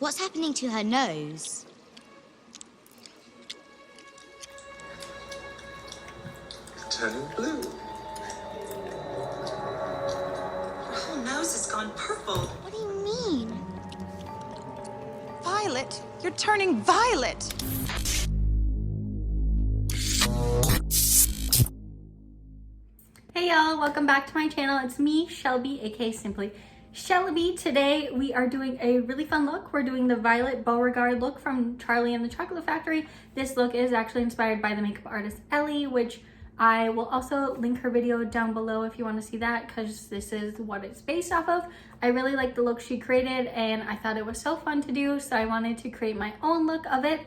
What's happening to her nose? It's turning blue. Her whole nose has gone purple. What do you mean? Violet, you're turning violet. Hey y'all, welcome back to my channel. It's me, Shelby, aka Simplyshellaby. Today we are doing a really fun look. We're doing the Violet Bearegarde look from Charlie and the Chocolate Factory. This look is actually inspired by the makeup artist Ellie, which I will also link her video down below if you want to see that, because this is what it's based off of. I really like the look she created and I thought it was so fun to do, so I wanted to create my own look of it.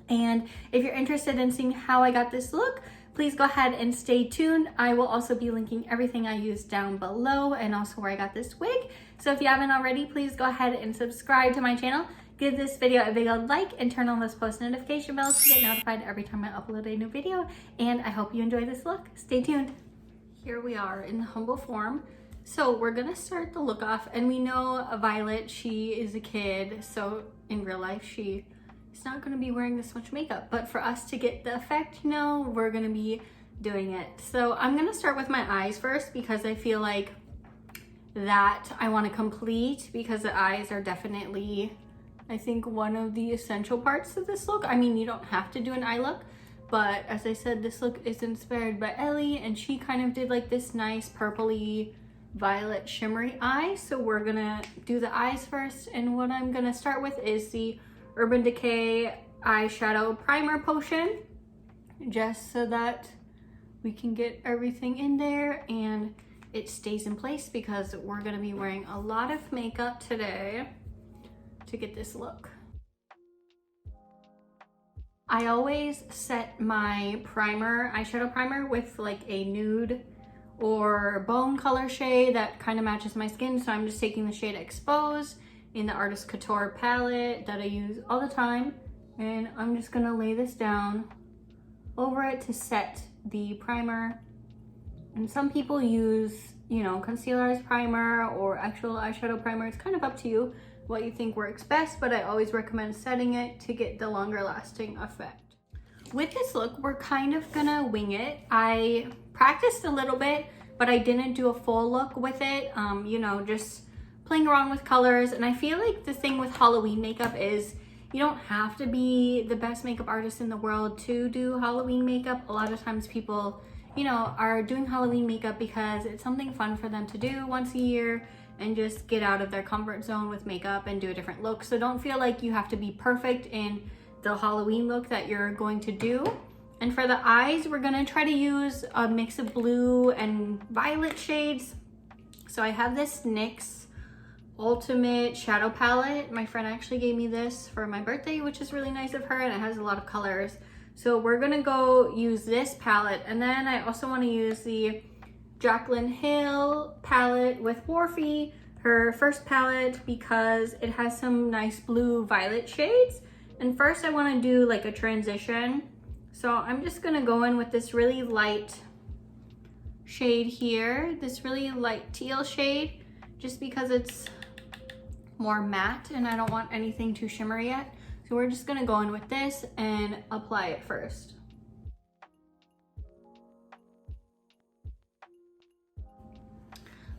And if you're interested in seeing how I got this look, please go ahead and stay tuned. I will also be linking everything I used down below and also where I got this wig. So if you haven't already, please go ahead and subscribe to my channel. Give this video a big old like and turn on those post notification bells to get notified every time I upload a new video. And I hope you enjoy this look. Stay tuned. Here we are in the humble form. So we're gonna start the look off, and we know Violet, she is a kid, so in real life she's not gonna be wearing this much makeup, but for us to get the effect, you know, we're gonna be doing it. So I'm gonna start with my eyes first because I feel like that I want to complete, because the eyes are definitely, I think, one of the essential parts of this look. I mean, you don't have to do an eye look, but as I said, this look is inspired by Ellie, and she kind of did like this nice purpley violet shimmery eye. So we're gonna do the eyes first, and what I'm gonna start with is the Urban Decay eyeshadow primer potion, just so that we can get everything in there and it stays in place, because we're going to be wearing a lot of makeup today to get this look. I always set my primer, eyeshadow primer, with like a nude or bone color shade that kind of matches my skin. So I'm just taking the shade Expose in the Artist Couture palette that I use all the time, and I'm just gonna lay this down over it to set the primer. And some people use, you know, concealer as primer or actual eyeshadow primer. It's kind of up to you what you think works best, but I always recommend setting it to get the longer lasting effect. With this look, we're kind of gonna wing it. I practiced a little bit, but I didn't do a full look with it, you know, just playing around with colors. And I feel like the thing with Halloween makeup is you don't have to be the best makeup artist in the world to do Halloween makeup. A lot of times people, you know, are doing Halloween makeup because it's something fun for them to do once a year and just get out of their comfort zone with makeup and do a different look. So don't feel like you have to be perfect in the Halloween look that you're going to do. And for the eyes, we're gonna try to use a mix of blue and violet shades. So I have this NYX Ultimate Shadow Palette. My friend actually gave me this for my birthday, which is really nice of her, and it has a lot of colors. So we're gonna go use this palette, and then I also want to use the Jaclyn Hill palette with Morphe, her first palette, because it has some nice blue violet shades. And first I want to do like a transition. So I'm just gonna go in with this really light shade here, this really light teal shade, just because it's more matte and I don't want anything too shimmery yet. So we're just gonna go in with this and apply it first.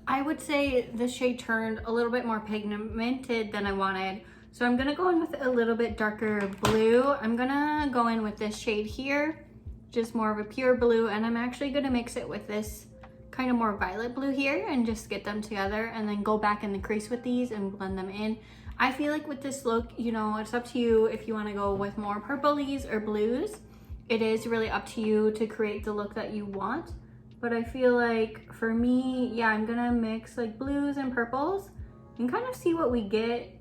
I would say the shade turned a little bit more pigmented than I wanted. So I'm gonna go in with a little bit darker blue. I'm gonna go in with this shade here, just more of a pure blue, and I'm actually gonna mix it with this kind of more violet blue here and just get them together, and then go back in the crease with these and blend them in. I feel like with this look, you know, it's up to you if you want to go with more purplies or blues. It is really up to you to create the look that you want. But I feel like for me, yeah, I'm gonna mix like blues and purples and kind of see what we get.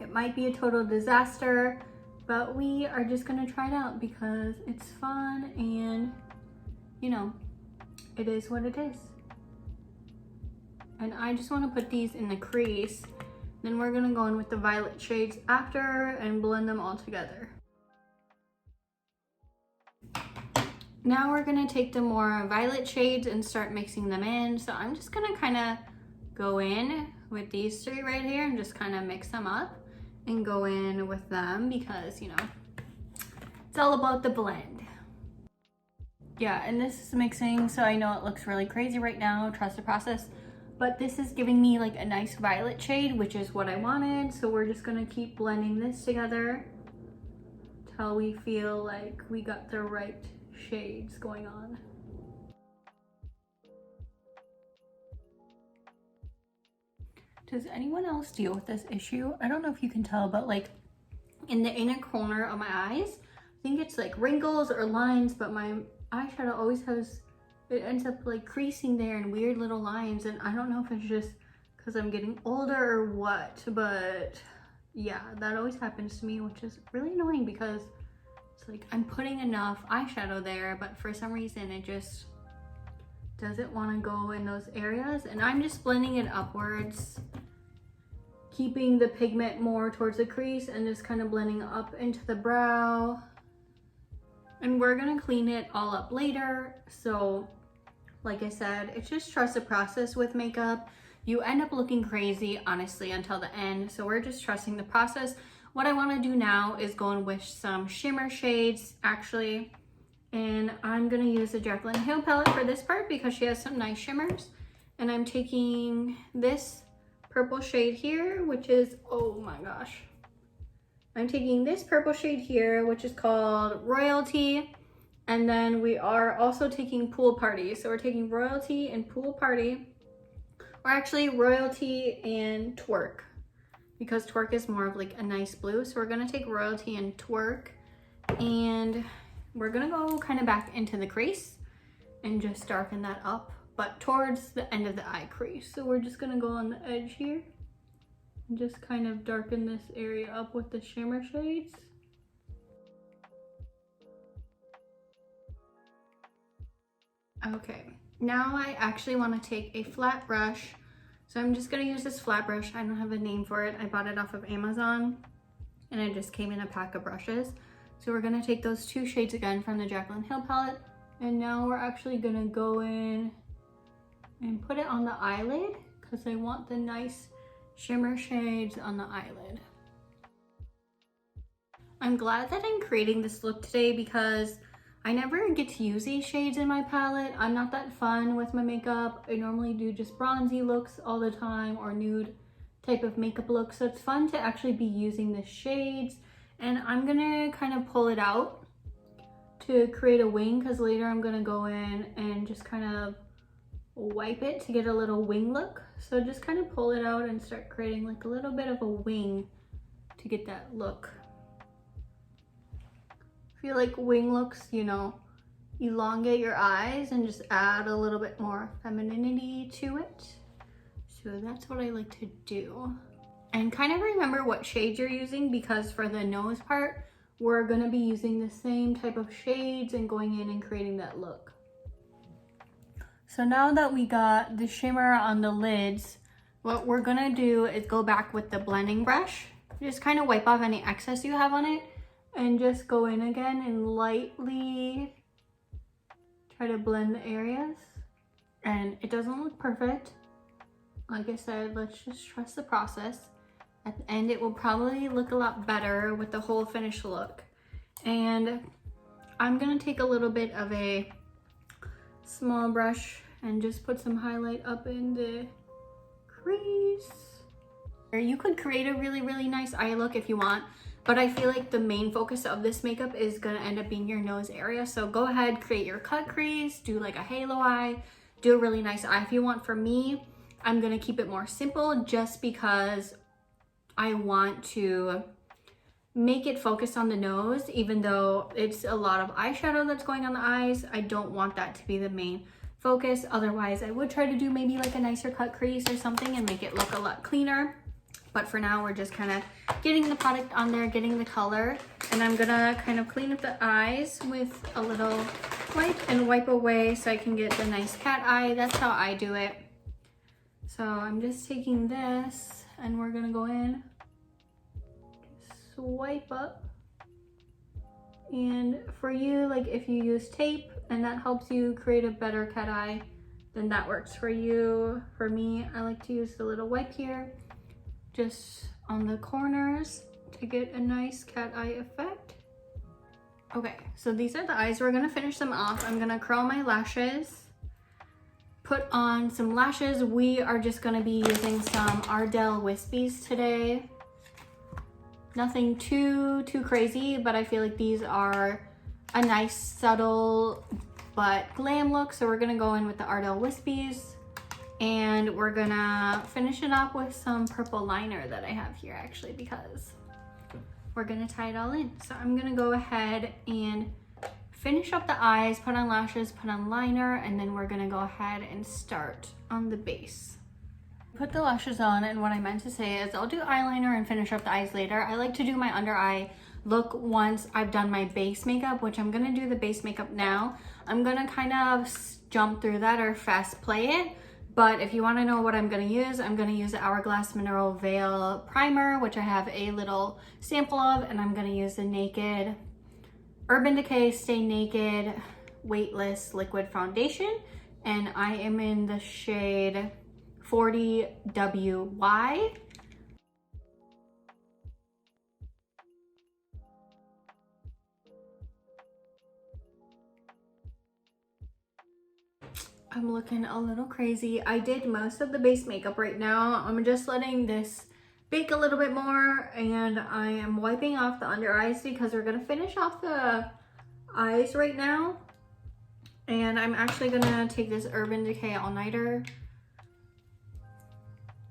It might be a total disaster, but we are just gonna try it out because it's fun, and you know, it is what it is. And I just want to put these in the crease. Then we're gonna go in with the violet shades after and blend them all together. Now we're gonna take the more violet shades and start mixing them in. So I'm just gonna kind of go in with these three right here and just kind of mix them up and go in with them because, you know, it's all about the blend. Yeah, and this is mixing, so I know it looks really crazy right now, trust the process, but this is giving me like a nice violet shade, which is what I wanted. So we're just gonna keep blending this together till we feel like we got the right shades going on. Does anyone else deal with this issue? I don't know if you can tell, but like in the inner corner of my eyes, I think it's like wrinkles or lines, but my eyeshadow always has, it ends up like creasing there and weird little lines, and I don't know if it's just because I'm getting older or what, but yeah, that always happens to me, which is really annoying because it's like I'm putting enough eyeshadow there, but for some reason it just doesn't want to go in those areas, and I'm just blending it upwards, keeping the pigment more towards the crease and just kind of blending up into the brow. And we're gonna clean it all up later. So like I said, it's just trust the process with makeup. You end up looking crazy, honestly, until the end. So we're just trusting the process. What I want to do now is go in with some shimmer shades, actually. And I'm gonna use the Jaclyn Hill palette for this part because she has some nice shimmers. And I'm taking this purple shade here, which is, oh my gosh. I'm taking this purple shade here, which is called Royalty. And then we are also taking Pool Party. So we're taking Royalty and Pool Party, or actually Royalty and Twerk, because Twerk is more of like a nice blue. So we're gonna take Royalty and Twerk, and we're gonna go kind of back into the crease and just darken that up, but towards the end of the eye crease. So we're just gonna go on the edge here and just kind of darken this area up with the shimmer shades. Okay, now I actually want to take a flat brush. So I'm just gonna use this flat brush. I don't have a name for it. I bought it off of Amazon and it just came in a pack of brushes. So we're gonna take those two shades again from the Jaclyn Hill palette, and now we're actually gonna go in and put it on the eyelid because I want the nice shimmer shades on the eyelid. I'm glad that I'm creating this look today because I never get to use these shades in my palette. I'm not that fun with my makeup. I normally do just bronzy looks all the time or nude type of makeup looks. So it's fun to actually be using the shades, and I'm gonna kind of pull it out to create a wing because later I'm gonna go in and just kind of wipe it to get a little wing look. So just kind of pull it out and start creating like a little bit of a wing to get that look. I feel like wing looks, you know, elongate your eyes and just add a little bit more femininity to it. So that's what I like to do. And kind of remember what shades you're using, because for the nose part, we're gonna be using the same type of shades and going in and creating that look. So now that we got the shimmer on the lids, what we're gonna do is go back with the blending brush. Just kind of wipe off any excess you have on it and just go in again and lightly try to blend the areas. And it doesn't look perfect. Like I said, let's just trust the process. At the end, it will probably look a lot better with the whole finished look. And I'm gonna take a little bit of a small brush and just put some highlight up in the crease. You could create a really, really nice eye look if you want, but I feel like the main focus of this makeup is gonna end up being your nose area. So go ahead, create your cut crease, do like a halo eye, do a really nice eye if you want. For me, I'm gonna keep it more simple just because I want to make it focused on the nose. Even though it's a lot of eyeshadow that's going on the eyes, I don't want that to be the main focus. Otherwise, I would try to do maybe like a nicer cut crease or something and make it look a lot cleaner. But for now, we're just kind of getting the product on there, getting the color. And I'm gonna kind of clean up the eyes with a little wipe and wipe away so I can get the nice cat eye. That's how I do it. So I'm just taking this and we're gonna go in, swipe up. And for you, like if you use tape and that helps you create a better cat eye, then that works for you. For me, I like to use the little wipe here, just on the corners to get a nice cat eye effect. Okay, so these are the eyes. We're gonna finish them off. I'm gonna curl my lashes, put on some lashes. We are just gonna be using some Ardell Whispies today. Nothing too crazy, but I feel like these are a nice, subtle, but glam look. So we're gonna go in with the Ardell Whispies, and we're gonna finish it off with some purple liner that I have here actually, because we're gonna tie it all in. So I'm gonna go ahead and finish up the eyes, put on lashes, put on liner, and then we're gonna go ahead and start on the base. Put the lashes on, and what I meant to say is I'll do eyeliner and finish up the eyes later. I like to do my under eye look once I've done my base makeup, which I'm gonna do the base makeup now. I'm gonna kind of jump through that or fast play it. But if you want to know what I'm going to use the Hourglass Mineral Veil Primer, which I have a little sample of, and I'm going to use the Naked Urban Decay Stay Naked Weightless Liquid Foundation, and I am in the shade 40WY. I'm looking a little crazy. I did most of the base makeup right now. I'm just letting this bake a little bit more, and I am wiping off the under eyes because we're gonna finish off the eyes right now. And I'm actually gonna take this Urban Decay Alnighter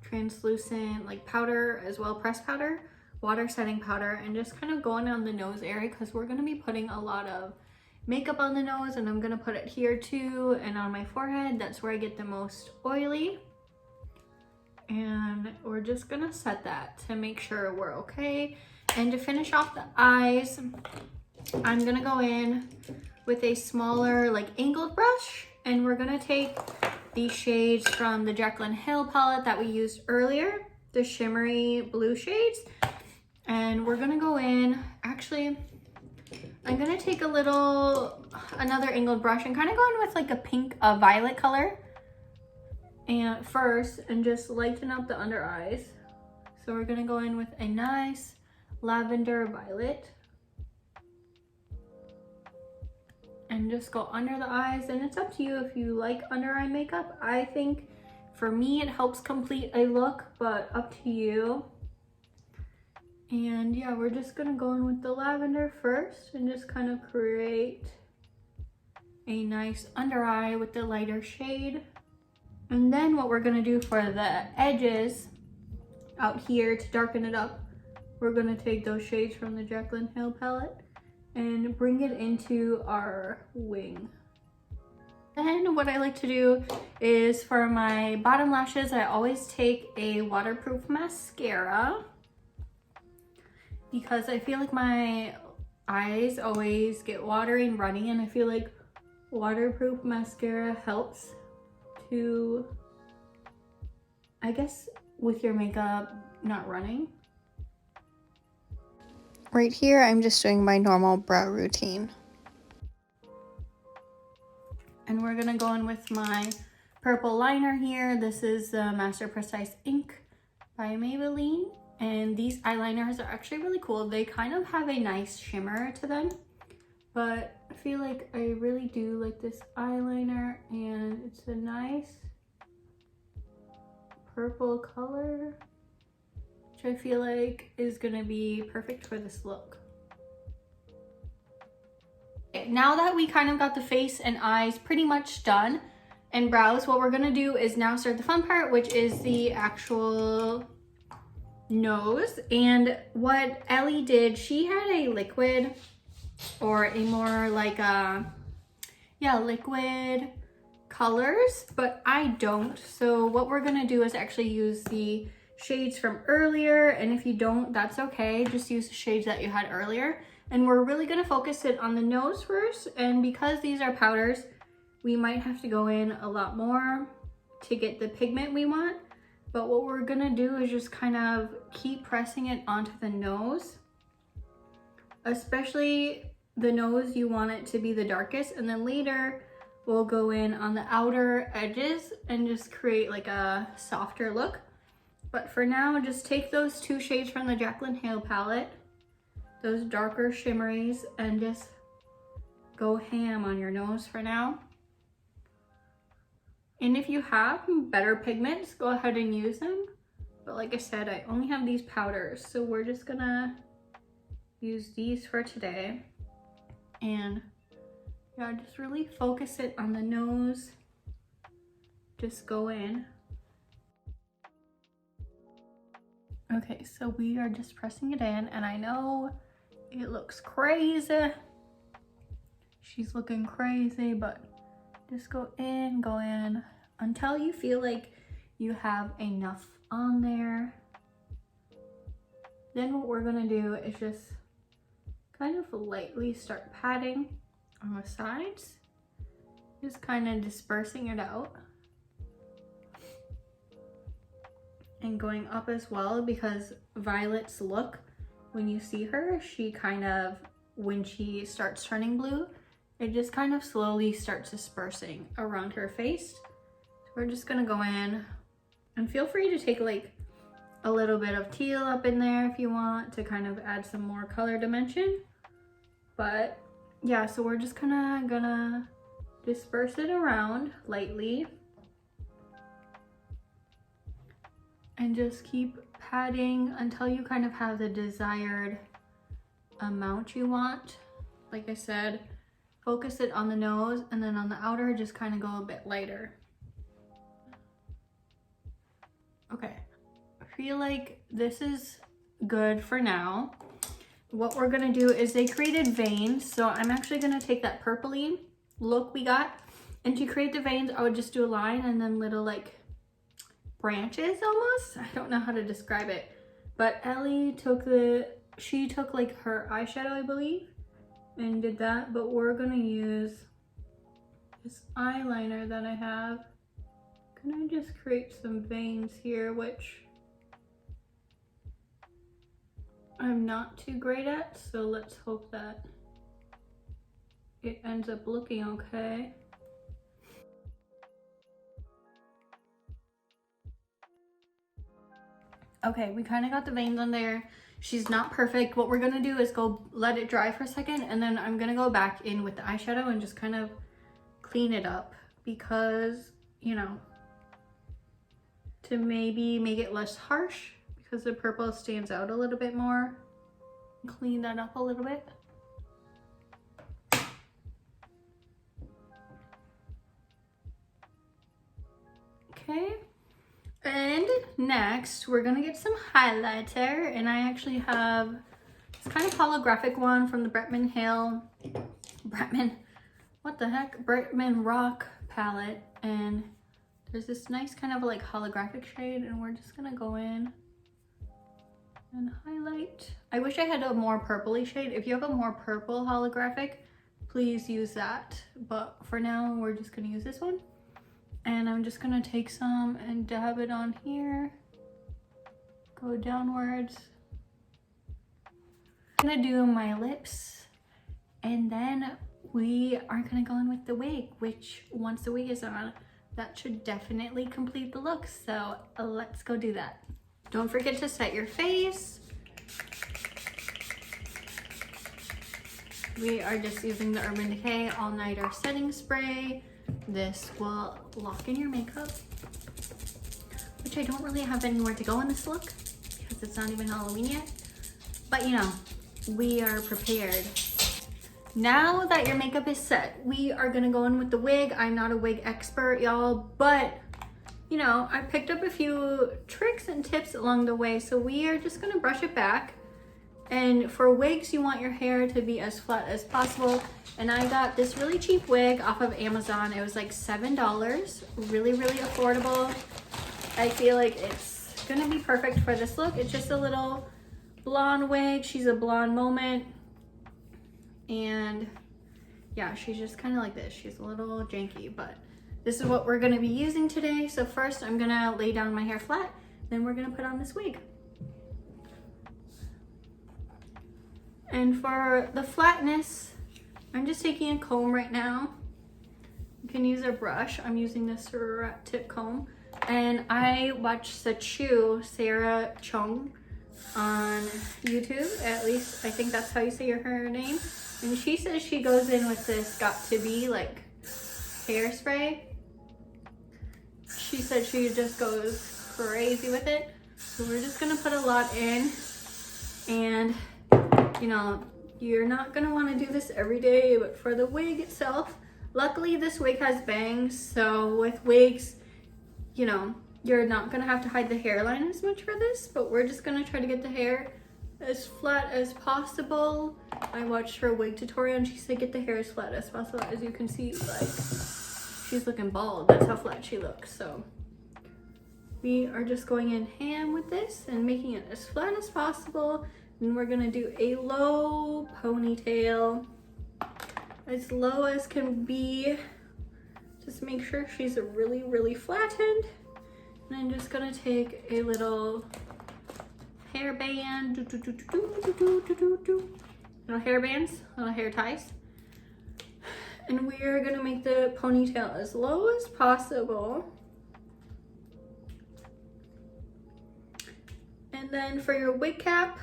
translucent like powder as well, pressed powder, water setting powder, and just kind of going on the nose area because we're gonna be putting a lot of makeup on the nose, and I'm gonna put it here too and on my forehead. That's where I get the most oily, and we're just gonna set that to make sure we're okay. And to finish off the eyes, I'm gonna go in with a smaller like angled brush, and we're gonna take these shades from the Jaclyn Hill palette that we used earlier, the shimmery blue shades, and we're gonna go in. Actually, I'm gonna take another angled brush and kind of go in with like a violet color and first, and just lighten up the under eyes. So we're gonna go in with a nice lavender violet and just go under the eyes. And it's up to you if you like under eye makeup. I think for me it helps complete a look, but up to you. And yeah, we're just gonna go in with the lavender first and just kind of create a nice under eye with the lighter shade. And then what we're gonna do for the edges out here to darken it up, we're gonna take those shades from the Jaclyn Hill palette and bring it into our wing. Then what I like to do is for my bottom lashes, I always take a waterproof mascara, because I feel like my eyes always get watery and runny, and I feel like waterproof mascara helps to, I guess, with your makeup not running. Right here, I'm just doing my normal brow routine. And we're gonna go in with my purple liner here. This is the Master Precise Ink by Maybelline. And these eyeliners are actually really cool. They kind of have a nice shimmer to them, but I feel like I really do like this eyeliner, and it's a nice purple color, which I feel like is gonna be perfect for this look. Okay, now that we kind of got the face and eyes pretty much done and brows, what we're gonna do is now start the fun part, which is the actual nose. And what Ellie did, she had a liquid, or a more like liquid colors, but I don't. So what we're gonna do is actually use the shades from earlier, and if you don't, that's okay, just use the shades that you had earlier. And we're really gonna focus it on the nose first, and because these are powders, we might have to go in a lot more to get the pigment we want. But what we're gonna do is just kind of keep pressing it onto the nose, especially the nose, you want it to be the darkest, and then later will go in on the outer edges and just create like a softer look. But for now, just take those two shades from the Jaclyn Hill palette, those darker shimmeries, and just go ham on your nose for now. And if you have better pigments, go ahead and use them. But like I said, I only have these powders, so we're just gonna use these for today. And yeah, just really focus it on the nose. Just go in. Okay, so we are just pressing it in, and I know it looks crazy. She's looking crazy, but just go in until you feel like you have enough on there. Then what we're gonna do is just kind of lightly start patting on the sides, just kind of dispersing it out. And going up as well, because Violet's look, when you see her, she kind of, when she starts turning blue, it just kind of slowly starts dispersing around her face. So we're just gonna go in, and feel free to take like a little bit of teal up in there if you want to kind of add some more color dimension. But yeah, so we're just kind of gonna disperse it around lightly. And just keep patting until you kind of have the desired amount you want. Like I said, focus it on the nose, and then on the outer, just kind of go a bit lighter. Okay, I feel like this is good for now. What we're gonna do is they created veins, so I'm actually gonna take that purpley look we got, and to create the veins, I would just do a line and then little like branches almost. I don't know how to describe it, but Ellie took like her eyeshadow, I believe, and did that. But we're gonna use this eyeliner that I have. Can I just create some veins here, which I'm not too great at, so let's hope that it ends up looking okay. Okay, we kind of got the veins on there. She's not perfect. What we're gonna do is go let it dry for a second, and then I'm gonna go back in with the eyeshadow and just kind of clean it up, because, you know, to maybe make it less harsh, because the purple stands out a little bit more. Clean that up a little bit. Okay. And next, we're gonna get some highlighter, and I actually have this kind of holographic one from the Bretman Rock palette, and there's this nice kind of like holographic shade, and we're just gonna go in and highlight. I wish I had a more purpley shade. If you have a more purple holographic, please use that, but for now, we're just gonna use this one. And I'm just gonna take some and dab it on here. Go downwards. I'm gonna do my lips, and then we are gonna go in with the wig, which once the wig is on, that should definitely complete the look. So let's go do that. Don't forget to set your face. We are just using the Urban Decay Alnighter setting spray. This will lock in your makeup, which I don't really have anywhere to go in this look because it's not even Halloween yet. But you know, we are prepared. Now that your makeup is set, we are gonna go in with the wig. I'm not a wig expert, y'all, but you know, I picked up a few tricks and tips along the way. So we are just gonna brush it back. And for wigs, you want your hair to be as flat as possible. And I got this really cheap wig off of Amazon. It was like $7, really, really affordable. I feel like it's gonna be perfect for this look. It's just a little blonde wig. She's a blonde moment. And yeah, she's just kind of like this. She's a little janky, but this is what we're gonna be using today. So first I'm gonna lay down my hair flat, then we're gonna put on this wig. And for the flatness, I'm just taking a comb right now. You can use a brush. I'm using this rat tip comb. And I watched Sarah Chung on YouTube. At least I think that's how you say her name. And she says she goes in with this Got To Be like hairspray. She said she just goes crazy with it. So we're just gonna put a lot in. And you know, you're not gonna want to do this every day, but for the wig itself, luckily this wig has bangs, so with wigs, you know, you're not gonna have to hide the hairline as much for this, but we're just gonna try to get the hair as flat as possible. I watched her wig tutorial and she said get the hair as flat as possible. As you can see, like, she's looking bald. That's how flat she looks. So we are just going in ham with this and making it as flat as possible. And we're gonna do a low ponytail, as low as can be. Just make sure she's really, really flattened. And I'm just gonna take a little hairband, little hair bands, little hair ties. And we are gonna make the ponytail as low as possible. And then for your wig cap,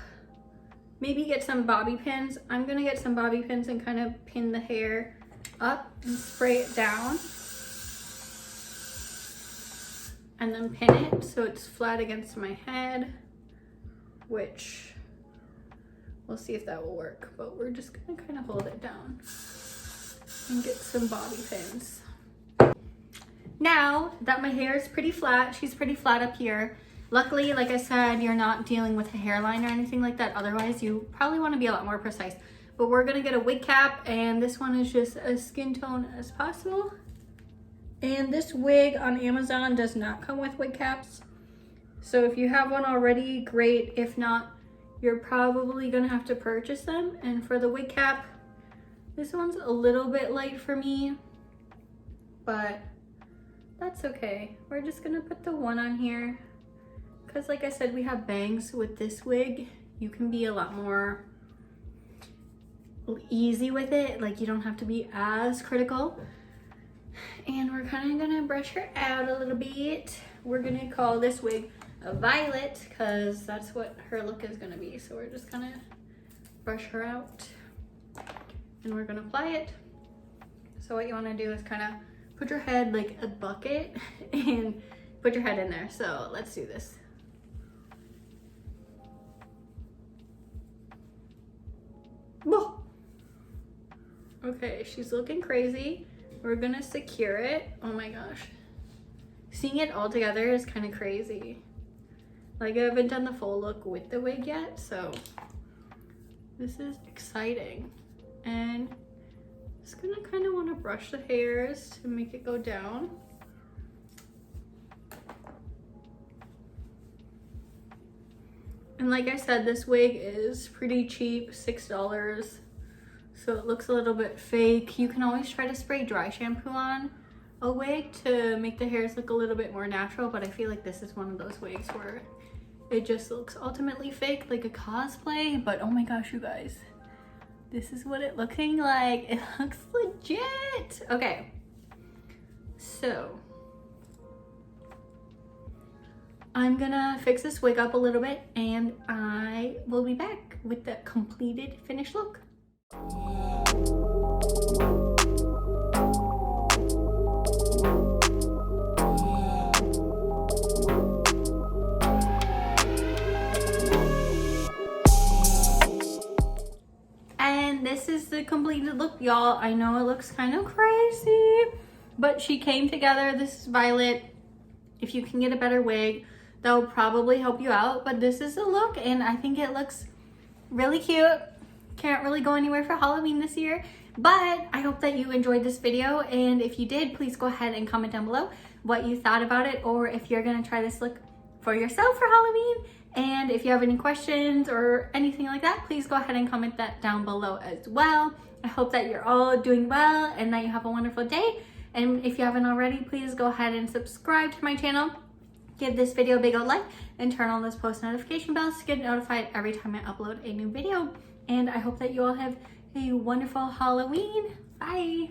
maybe get some bobby pins. I'm gonna get some bobby pins and kind of pin the hair up and spray it down. And then pin it so it's flat against my head, which we'll see if that will work, but we're just gonna kind of hold it down and get some bobby pins. Now that my hair is pretty flat, she's pretty flat up here. Luckily, like I said, you're not dealing with a hairline or anything like that. Otherwise, you probably want to be a lot more precise. But we're gonna get a wig cap, and this one is just as skin tone as possible. And this wig on Amazon does not come with wig caps. So if you have one already, great. If not, you're probably gonna have to purchase them. And for the wig cap, this one's a little bit light for me, but that's okay. We're just gonna put the one on here. Because like I said, we have bangs with this wig. You can be a lot more easy with it. Like, you don't have to be as critical. And we're kind of gonna brush her out a little bit. We're gonna call this wig a Violet because that's what her look is gonna be. So we're just gonna brush her out and we're gonna apply it. So what you wanna do is kind of put your head like a bucket and put your head in there. So let's do this. Whoa. Okay, she's looking crazy. We're gonna secure it. Oh my gosh. Seeing it all together is kind of crazy. Like, I haven't done the full look with the wig yet, so this is exciting. And just gonna kind of want to brush the hairs to make it go down. And like I said, this wig is pretty cheap, $6. So it looks a little bit fake. You can always try to spray dry shampoo on a wig to make the hairs look a little bit more natural, but I feel like this is one of those wigs where it just looks ultimately fake, like a cosplay. But oh my gosh, you guys, this is what it's looking like. It looks legit. Okay, so I'm gonna fix this wig up a little bit and I will be back with the completed finished look. And this is the completed look, y'all. I know it looks kind of crazy, but she came together. This is Violet. If you can get a better wig, that will probably help you out, but this is the look and I think it looks really cute. Can't really go anywhere for Halloween this year, but I hope that you enjoyed this video, and if you did, please go ahead and comment down below what you thought about it, or if you're gonna try this look for yourself for Halloween. And if you have any questions or anything like that, please go ahead and comment that down below as well. I hope that you're all doing well and that you have a wonderful day. And if you haven't already, please go ahead and subscribe to my channel. Give this video a big old like and turn on those post notification bells to get notified every time I upload a new video. And I hope that you all have a wonderful Halloween. Bye.